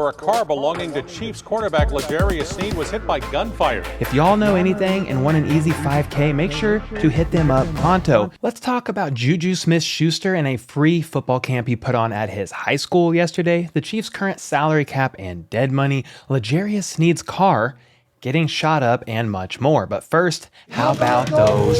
after a car belonging to Chiefs cornerback L'Jarius Sneed was hit by gunfire. If y'all know anything and want an easy 5K, make sure to hit them up pronto. Let's talk about JuJu Smith-Schuster and a free football camp he put on at his high school yesterday, the Chiefs' current salary cap and dead money, L'Jarius Sneed's car getting shot up, and much more. But first, how about those?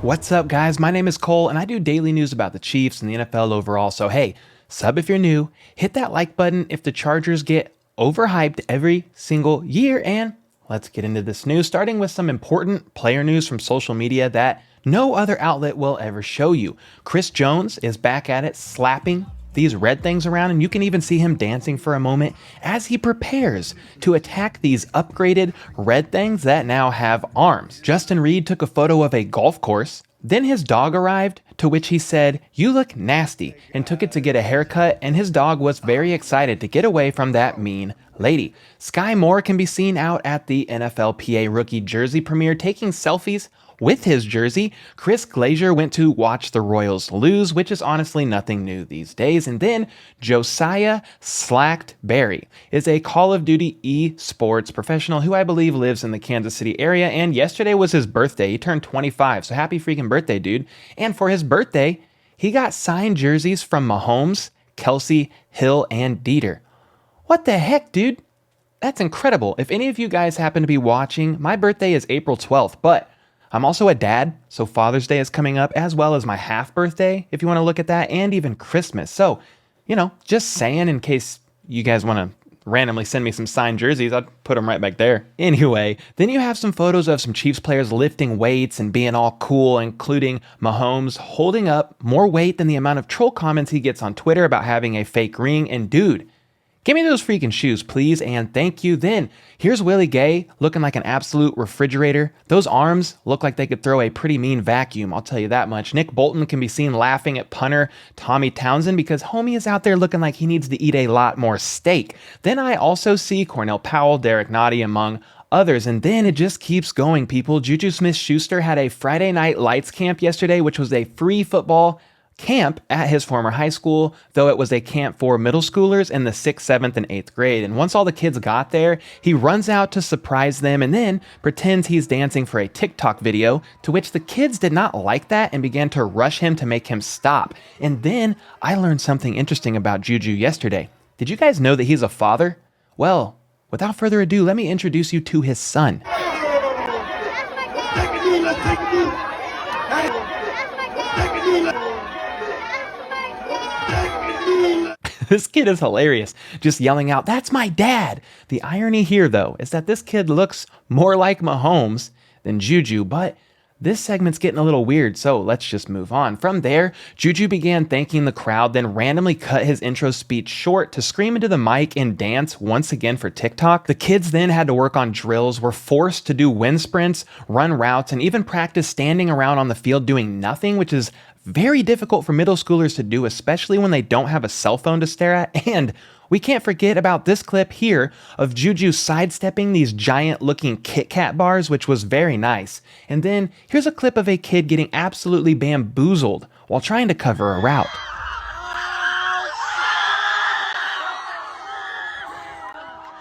What's up, guys? My name is Cole, and I do daily news about the Chiefs and the NFL overall. So hey, sub if you're new, hit that like button if the Chargers get overhyped every single year, and let's get into this news, starting with some important player news from social media that no other outlet will ever show you. Chris Jones is back at it, slapping these red things around, and you can even see him dancing for a moment as he prepares to attack these upgraded red things that now have arms. Justin Reid took a photo of a golf course, then his dog arrived, to which he said, "You look nasty," and took it to get a haircut, and his dog was very excited to get away from that mean lady. Skyy can be seen out at the NFLPA rookie jersey premiere taking selfies with his jersey. Chris Glaser went to watch the Royals lose, which is honestly nothing new these days. And then Josiah Slacked Berry is a Call of Duty esports professional who I believe lives in the Kansas City area, and yesterday was his birthday. He turned 25, so happy freaking birthday, dude. And for his birthday, he got signed jerseys from Mahomes, Kelce, Hill, and Dieter. What the heck, dude? That's incredible. If any of you guys happen to be watching, my birthday is April 12th, but I'm also a dad, so Father's Day is coming up, as well as my half birthday, if you want to look at that, and even Christmas. So, just saying, in case you guys want to randomly send me some signed jerseys, I'd put them right back there. Anyway, then you have some photos of some Chiefs players lifting weights and being all cool, including Mahomes holding up more weight than the amount of troll comments he gets on Twitter about having a fake ring. And dude, give me those freaking shoes, please, and thank you. Then, here's Willie Gay looking like an absolute refrigerator. Those arms look like they could throw a pretty mean vacuum, I'll tell you that much. Nick Bolton can be seen laughing at punter Tommy Townsend because homie is out there looking like he needs to eat a lot more steak. Then I also see Cornell Powell, Derek Nottie, among others. And then it just keeps going, people. JuJu Smith-Schuster had a Friday Night Lights camp yesterday, which was a free football camp at his former high school, though it was a camp for middle schoolers in the 6th, 7th, and 8th grade. And once all the kids got there, he runs out to surprise them and then pretends he's dancing for a TikTok video, to which the kids did not like that and began to rush him to make him stop. And then I learned something interesting about JuJu yesterday. Did you guys know that he's a father? Well, without further ado, let me introduce you to his son. This kid is hilarious, just yelling out, "That's my dad!" The irony here, though, is that this kid looks more like Mahomes than JuJu, but this segment's getting a little weird, so let's just move on. From there, JuJu began thanking the crowd, then randomly cut his intro speech short to scream into the mic and dance once again for TikTok. The kids then had to work on drills, were forced to do wind sprints, run routes, and even practice standing around on the field doing nothing, which is very difficult for middle schoolers to do, especially when they don't have a cell phone to stare at. And we can't forget about this clip here of JuJu sidestepping these giant looking Kit Kat bars, which was very nice. And then here's a clip of a kid getting absolutely bamboozled while trying to cover a route.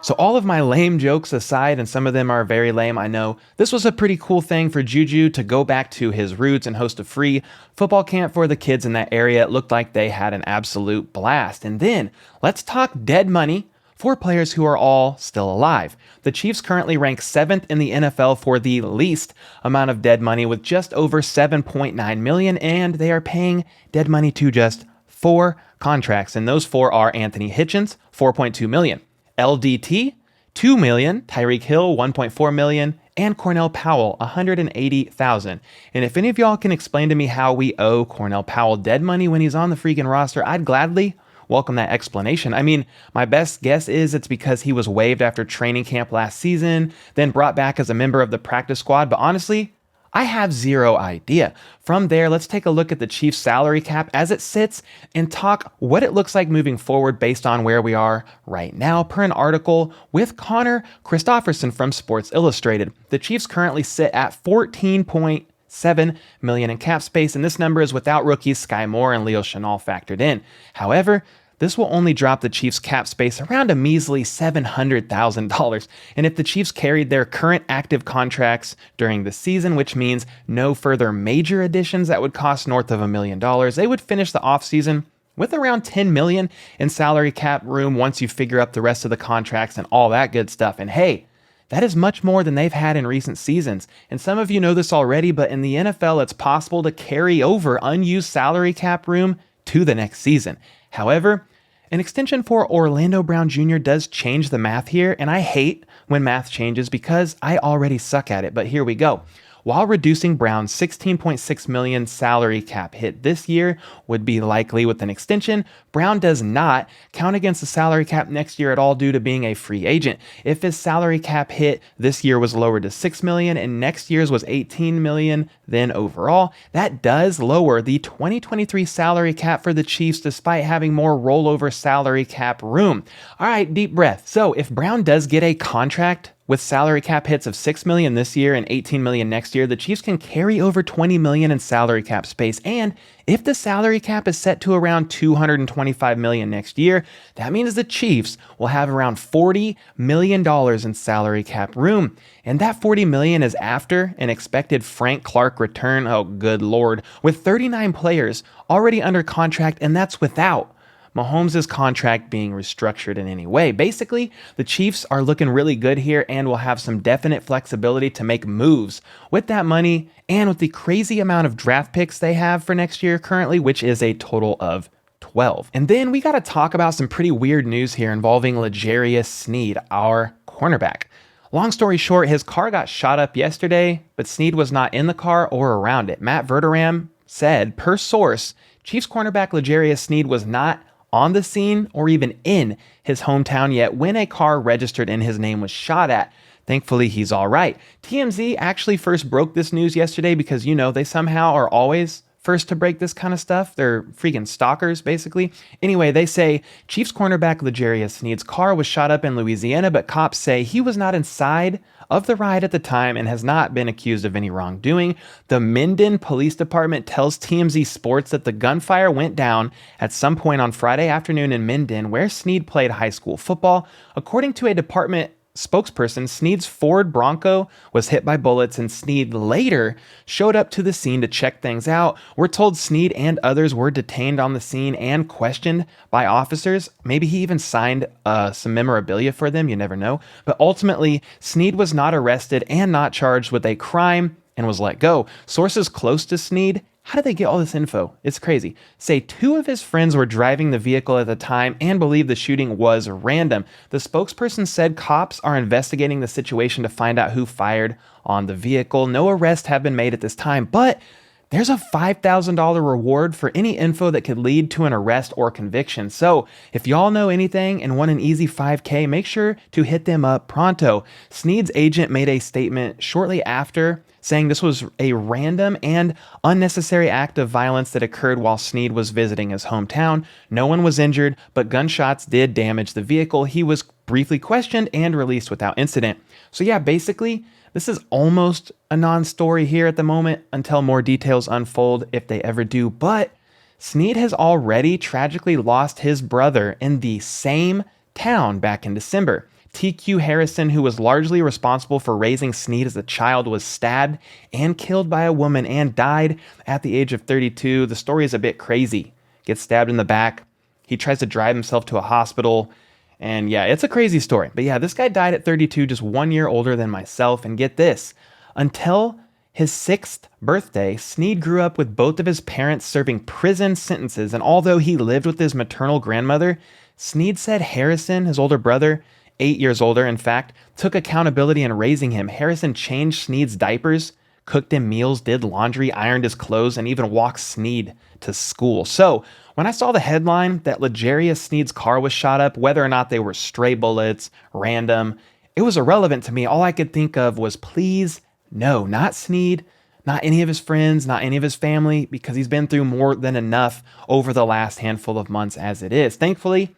So all of my lame jokes aside, and some of them are very lame, I know, this was a pretty cool thing for JuJu to go back to his roots and host a free football camp for the kids in that area. It looked like they had an absolute blast. And then let's talk dead money for players who are all still alive. The Chiefs currently rank 7th in the NFL for the least amount of dead money, with just over $7.9 million, and they are paying dead money to just 4 contracts, and those 4 are Anthony Hitchens, $4.2 million. LDT, $2 million, Tyreek Hill, $1.4 million, and Cornell Powell, $180,000. And if any of y'all can explain to me how we owe Cornell Powell dead money when he's on the freaking roster, I'd gladly welcome that explanation. I mean, my best guess is it's because he was waived after training camp last season, then brought back as a member of the practice squad, but honestly, I have zero idea. From there, let's take a look at the Chiefs salary cap as it sits and talk what it looks like moving forward based on where we are right now, per an article with Connor Christopherson from Sports Illustrated. The Chiefs currently sit at $14.7 million in cap space, and this number is without rookies Skyy and Leo Chenal factored in. However, this will only drop the Chiefs' cap space around a measly $700,000. And if the Chiefs carried their current active contracts during the season, which means no further major additions that would cost north of $1 million, they would finish the offseason with around $10 million in salary cap room once you figure up the rest of the contracts and all that good stuff. And hey, that is much more than they've had in recent seasons. And some of you know this already, but in the NFL, it's possible to carry over unused salary cap room to the next season. However, an extension for Orlando Brown Jr. does change the math here, and I hate when math changes because I already suck at it, but here we go. While reducing Brown's $16.6 million salary cap hit this year would be likely with an extension, Brown does not count against the salary cap next year at all due to being a free agent. If his salary cap hit this year was lowered to $6 million and next year's was $18 million, then overall, that does lower the 2023 salary cap for the Chiefs despite having more rollover salary cap room. All right, deep breath. So if Brown does get a contract with salary cap hits of $6 million this year and $18 million next year, the Chiefs can carry over $20 million in salary cap space. And if the salary cap is set to around $225 million next year, that means the Chiefs will have around $40 million in salary cap room. And that $40 million is after an expected Frank Clark return. Oh, good Lord. With 39 players already under contract, and that's without Mahomes' contract being restructured in any way. Basically, the Chiefs are looking really good here and will have some definite flexibility to make moves with that money and with the crazy amount of draft picks they have for next year currently, which is a total of 12. And then we got to talk about some pretty weird news here involving L'Jarius Sneed, our cornerback. Long story short, his car got shot up yesterday, but Sneed was not in the car or around it. Matt Verderam said, per source, Chiefs cornerback L'Jarius Sneed was not on the scene or even in his hometown yet when a car registered in his name was shot at. Thankfully, he's all right. TMZ actually first broke this news yesterday because, you know, they somehow are always first to break this kind of stuff. They're freaking stalkers, basically. Anyway, they say Chiefs cornerback L'Jarius Sneed's car was shot up in Louisiana, but cops say he was not inside of the ride at the time and has not been accused of any wrongdoing. The Minden Police Department tells TMZ Sports that the gunfire went down at some point on Friday afternoon in Minden, where Sneed played high school football. According to a department spokesperson, Sneed's Ford Bronco was hit by bullets, and Sneed later showed up to the scene to check things out. We're told Sneed and others were detained on the scene and questioned by officers. Maybe he even signed some memorabilia for them, you never know. But ultimately, Sneed was not arrested and not charged with a crime and was let go. Sources close to Sneed, how did they get all this info? It's crazy. Say 2 of his friends were driving the vehicle at the time and believe the shooting was random. The spokesperson said cops are investigating the situation to find out who fired on the vehicle. No arrests have been made at this time, but there's a $5,000 reward for any info that could lead to an arrest or conviction. So if y'all know anything and want an easy $5K, make sure to hit them up pronto. Sneed's agent made a statement shortly after saying this was a random and unnecessary act of violence that occurred while Sneed was visiting his hometown. No one was injured, but gunshots did damage the vehicle. He was briefly questioned and released without incident. So yeah, basically, this is almost a non-story here at the moment until more details unfold, if they ever do. But Sneed has already tragically lost his brother in the same town back in December. TQ Harrison, who was largely responsible for raising Sneed as a child, was stabbed and killed by a woman and died at the age of 32. The story is a bit crazy. Gets stabbed in the back. He tries to drive himself to a hospital. And yeah, it's a crazy story. But yeah, this guy died at 32, just 1 year older than myself. And get this, until his 6th birthday, Sneed grew up with both of his parents serving prison sentences. And although he lived with his maternal grandmother, Sneed said Harrison, his older brother, 8 years older, in fact, took accountability in raising him. Harrison changed Sneed's diapers, cooked him meals, did laundry, ironed his clothes, and even walked Sneed to school. So when I saw the headline that L'Jarius Sneed's car was shot up, whether or not they were stray bullets, random, it was irrelevant to me. All I could think of was, please, no, not Sneed, not any of his friends, not any of his family, because he's been through more than enough over the last handful of months as it is. Thankfully,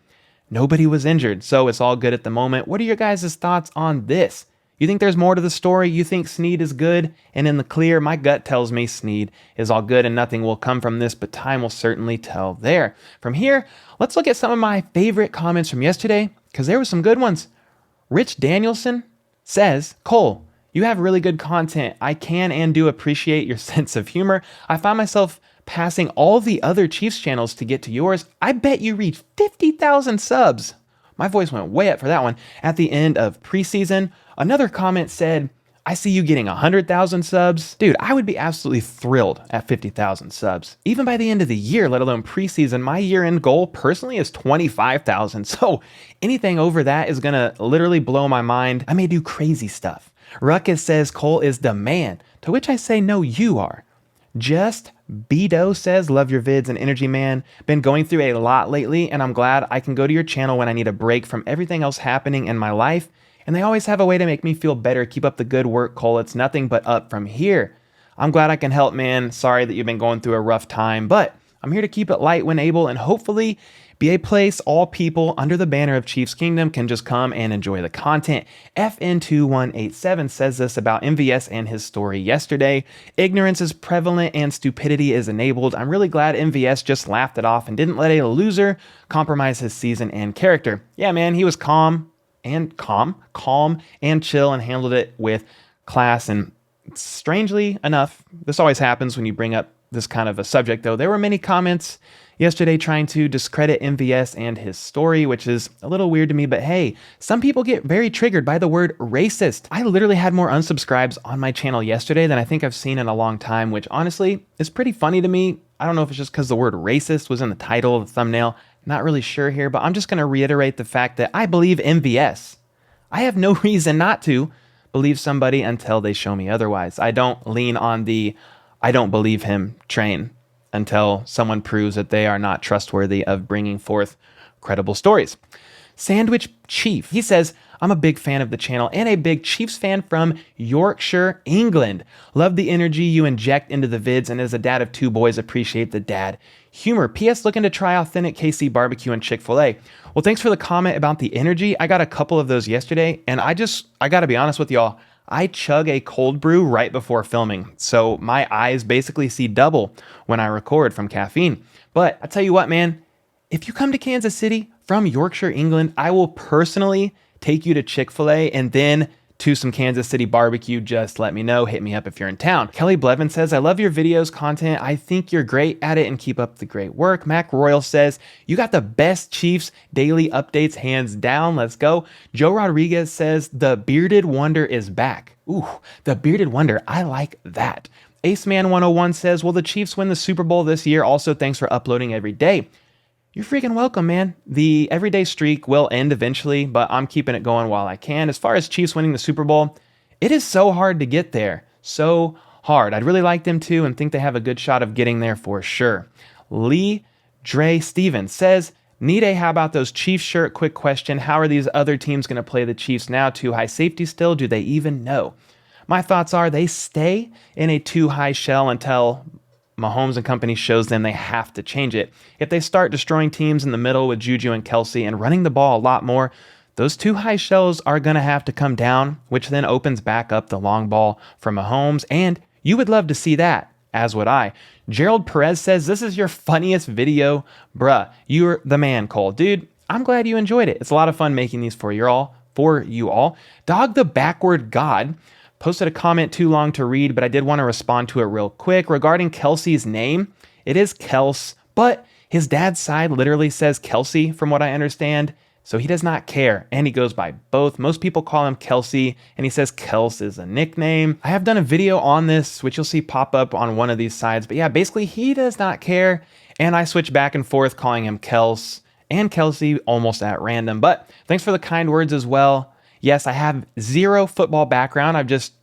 nobody was injured, so it's all good at the moment. What are your guys' thoughts on this? You think there's more to the story? You think Sneed is good and in the clear? My gut tells me Sneed is all good and nothing will come from this, but time will certainly tell there. From here, let's look at some of my favorite comments from yesterday, because there were some good ones. Rich Danielson says, Cole, you have really good content. I can and do appreciate your sense of humor. I find myself passing all the other Chiefs channels to get to yours. I bet you reached 50,000 subs. My voice went way up for that one. At the end of preseason, another comment said, I see you getting 100,000 subs. Dude, I would be absolutely thrilled at 50,000 subs. Even by the end of the year, let alone preseason, my year-end goal personally is 25,000. So anything over that is gonna literally blow my mind. I may do crazy stuff. Ruckus says Cole is the man, to which I say no, you are. Just Beto says, love your vids and energy, man. Been going through a lot lately, and I'm glad I can go to your channel when I need a break from everything else happening in my life. And they always have a way to make me feel better. Keep up the good work, Cole. It's nothing but up from here. I'm glad I can help, man. Sorry that you've been going through a rough time, but I'm here to keep it light when able and hopefully be a place all people under the banner of Chiefs Kingdom can just come and enjoy the content. FN2187 says this about MVS and his story yesterday. Ignorance is prevalent and stupidity is enabled. I'm really glad MVS just laughed it off and didn't let a loser compromise his season and character. Yeah, man, he was calm and chill and handled it with class. And strangely enough, this always happens when you bring up this kind of a subject, though. There were many comments yesterday trying to discredit MVS and his story, which is a little weird to me, but hey, some people get very triggered by the word racist. I literally had more unsubscribes on my channel yesterday than I think I've seen in a long time, which honestly is pretty funny to me. I don't know if it's just because the word racist was in the title of the thumbnail. Not really sure here, but I'm just going to reiterate the fact that I believe MVS. I have no reason not to believe somebody until they show me otherwise. I don't lean on the I don't believe him train until someone proves that they are not trustworthy of bringing forth credible stories. Sandwich Chief, he says, I'm a big fan of the channel and a big Chiefs fan from Yorkshire, England. Love the energy you inject into the vids, and as a dad of two boys, appreciate the dad humor. P.S. Looking to try authentic KC barbecue and Chick-fil-A. Well, thanks for the comment about the energy. I got a couple of those yesterday, and I gotta be honest with y'all. I chug a cold brew right before filming, so my eyes basically see double when I record from caffeine. But I tell you what, man, if you come to Kansas City from Yorkshire, England, I will personally take you to Chick-fil-A and then to some Kansas City barbecue. Just let me know. Hit me up if you're in town. Kelly Blevin says, I love your videos content. I think you're great at it and keep up the great work. Mac Royal says, you got the best Chiefs daily updates hands down. Let's go. Joe Rodriguez says, the bearded wonder is back. Ooh, the bearded wonder. I like that. Aceman 101 says, will the Chiefs win the Super Bowl this year? Also, thanks for uploading every day. You're freaking welcome, man. The everyday streak will end eventually, but I'm keeping it going while I can. As far as Chiefs winning the Super Bowl, it is so hard to get there. So hard. I'd really like them to and think they have a good shot of getting there for sure. Lee Dre Stevens says, Nide, how about those Chiefs shirt? Quick question. How are these other teams going to play the Chiefs now? Too high safety still? Do they even know? My thoughts are they stay in a too high shell until Mahomes and company shows them they have to change it. If they start destroying teams in the middle with JuJu and Kelce and running the ball a lot more, those too high shells are going to have to come down, which then opens back up the long ball for Mahomes, and you would love to see that, as would I. Gerald Perez says, this is your funniest video. Bruh, you're the man, Cole. Dude, I'm glad you enjoyed it. It's a lot of fun making these for you all. Dog the Backward God posted a comment too long to read, but I did want to respond to it real quick. Regarding Kelce's name, it is Kels, but his dad's side literally says Kelce, from what I understand, so he does not care, and he goes by both. Most people call him Kelce, and he says Kels is a nickname. I have done a video on this, which you'll see pop up on one of these sides, but yeah, basically he does not care, and I switch back and forth calling him Kels and Kelce almost at random, but thanks for the kind words as well. Yes, I have zero football background. I've just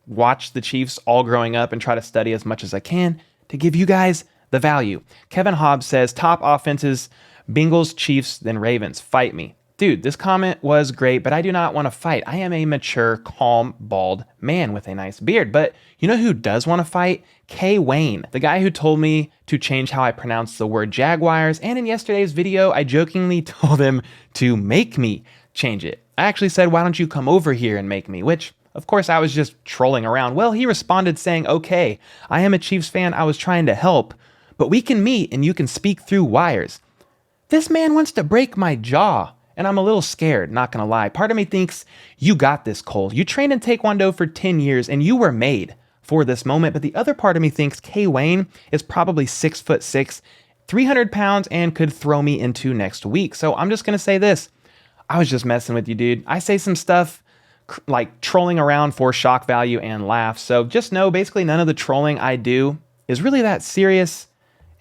watched the Chiefs all growing up and try to study as much as I can to give you guys the value. Kevin Hobbs says, top offenses, Bengals, Chiefs, then Ravens. Fight me. Dude, this comment was great, but I do not want to fight. I am a mature, calm, bald man with a nice beard. But you know who does want to fight? K. Wayne, the guy who told me to change how I pronounce the word Jaguars. And in yesterday's video, I jokingly told him to make me change it. I actually said, why don't you come over here and make me? Which Of course, I was just trolling around. Well, he responded saying, okay, I am a Chiefs fan. I was trying to help, but we can meet and you can speak through wires. This man wants to break my jaw, and I'm a little scared, not gonna lie. Part of me thinks, you got this, Cole. You trained in Taekwondo for 10 years and you were made for this moment. But the other part of me thinks K Wayne is probably 6'6", 300 pounds, and could throw me into next week. So I'm just gonna say this. I was just messing with you, dude. I say some stuff like trolling around for shock value and laughs. So just know basically none of the trolling I do is really that serious.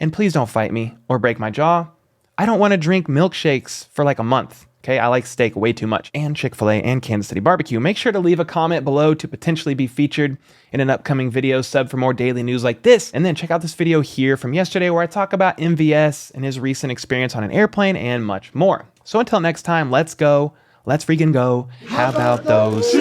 And please don't fight me or break my jaw. I don't want to drink milkshakes for like a month. Okay, I like steak way too much, and Chick-fil-A and Kansas City barbecue. Make sure to leave a comment below to potentially be featured in an upcoming video. Sub for more daily news like this. And then check out this video here from yesterday where I talk about MVS and his recent experience on an airplane and much more. So until next time, let's go. Let's freaking go. How about those